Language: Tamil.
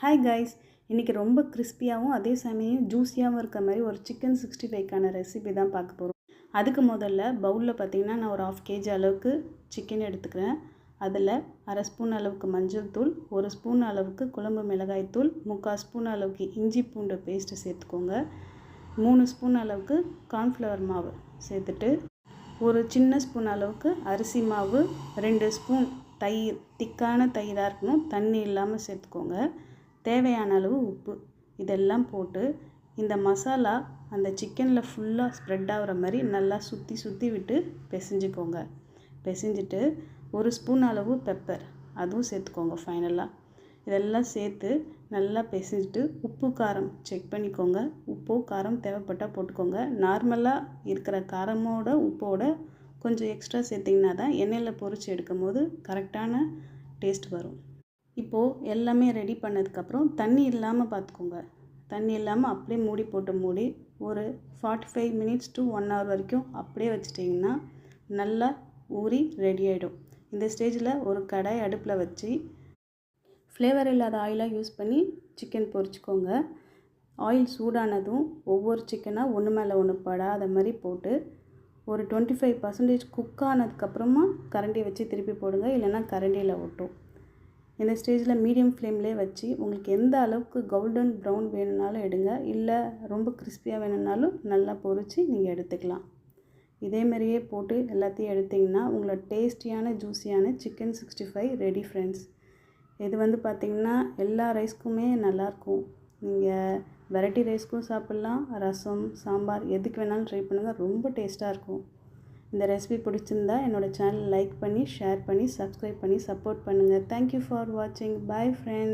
ஹாய் கைஸ், இன்றைக்கி ரொம்ப கிறிஸ்பியாகவும் அதே சமயம் ஜூஸியாகவும் இருக்க மாதிரி ஒரு சிக்கன் 65க்கான ரெசிபி தான் பார்க்க போகிறோம். அதுக்கு முதல்ல பவுலில் பார்த்திங்கன்னா நான் ஒரு 1/2 kg அளவுக்கு சிக்கன் எடுத்துக்கிறேன். அதில் 1/2 ஸ்பூன் அளவுக்கு மஞ்சள் தூள், 1 ஸ்பூன் அளவுக்கு குழம்பு மிளகாய் தூள், 3/4 ஸ்பூன் அளவுக்கு இஞ்சி பூண்டு பேஸ்ட்டு சேர்த்துக்கோங்க. 3 ஸ்பூன் அளவுக்கு கார்ன்ஃப்ளவர் மாவு சேர்த்துட்டு, ஒரு சின்ன ஸ்பூன் அளவுக்கு அரிசி மாவு, 2 ஸ்பூன் தயிர், திக்கான தயிராக இருக்கணும், தண்ணி இல்லாமல் சேர்த்துக்கோங்க. தேவையான அளவு உப்பு, இதெல்லாம் போட்டு இந்த மசாலா அந்த சிக்கனில் ஃபுல்லாக ஸ்ப்ரெட் ஆகிற மாதிரி நல்லா சுற்றி விட்டு பிசைஞ்சிக்கோங்க. பிசைஞ்சிட்டு 1 ஸ்பூன் அளவு பெப்பர் அதுவும் சேர்த்துக்கோங்க. ஃபைனலாக இதெல்லாம் சேர்த்து நல்லா பிசைஞ்சிட்டு உப்பு காரம் செக் பண்ணிக்கோங்க. உப்பு காரம் தேவைப்பட்டால் போட்டுக்கோங்க. நார்மலாக இருக்கிற காரமோட உப்போட கொஞ்சம் எக்ஸ்ட்ரா சேர்த்திங்கன்னா தான் எண்ணெயில் பொரித்து எடுக்கும் போது கரெக்டான டேஸ்ட் வரும். இப்போது எல்லாமே ரெடி பண்ணதுக்கப்புறம் தண்ணி இல்லாமல் பார்த்துக்கோங்க. தண்ணி இல்லாமல் அப்படியே மூடி ஒரு 45 minutes to 1 hour வரைக்கும் அப்படியே வச்சிட்டிங்கன்னா நல்லா ஊறி ரெடி ஆகிடும். இந்த ஸ்டேஜில் ஒரு கடாய் அடுப்பில் வச்சு ஃப்ளேவர் இல்லாத ஆயிலாக யூஸ் பண்ணி சிக்கன் பொரிச்சிக்கோங்க. ஆயில் சூடானதும் ஒவ்வொரு சிக்கனாக ஒன்று மேலே ஒன்று படாத மாதிரி போட்டு ஒரு 25% குக் ஆனதுக்கப்புறமா கரண்டியை வச்சு திருப்பி போடுங்க, இல்லைன்னா கரண்டியில் ஒட்டும். இந்த ஸ்டேஜில் மீடியம் ஃப்ளேம்லேயே வச்சு உங்களுக்கு எந்த அளவுக்கு கோல்டன் ப்ரௌன் வேணும்னாலும் எடுங்க, இல்லை ரொம்ப கிறிஸ்பியாக வேணும்னாலும் நல்லா பொரித்து நீங்கள் எடுத்துக்கலாம். இதேமாரியே போட்டு எல்லாத்தையும் எடுத்திங்கன்னா உங்களோட டேஸ்டியான ஜூஸியான சிக்கன் 65 ரெடி ஃப்ரெண்ட்ஸ். இது பார்த்திங்கன்னா எல்லா ரைஸ்க்குமே நல்லாயிருக்கும். நீங்கள் வெரைட்டி ரைஸ்க்கும் சாப்பிட்லாம், ரசம், சாம்பார் எதுக்கு வேணாலும் ட்ரை பண்ணுங்கள், ரொம்ப டேஸ்ட்டாக இருக்கும். இந்த ரெசிபி பிடிச்சிருந்தா என்னோடய சேனல் லைக் பண்ணி, ஷேர் பண்ணி, சப்ஸ்கிரைப் பண்ணி சப்போர்ட் பண்ணுங்கள். தேங்க்யூ ஃபார் வாட்சிங். Bye friends.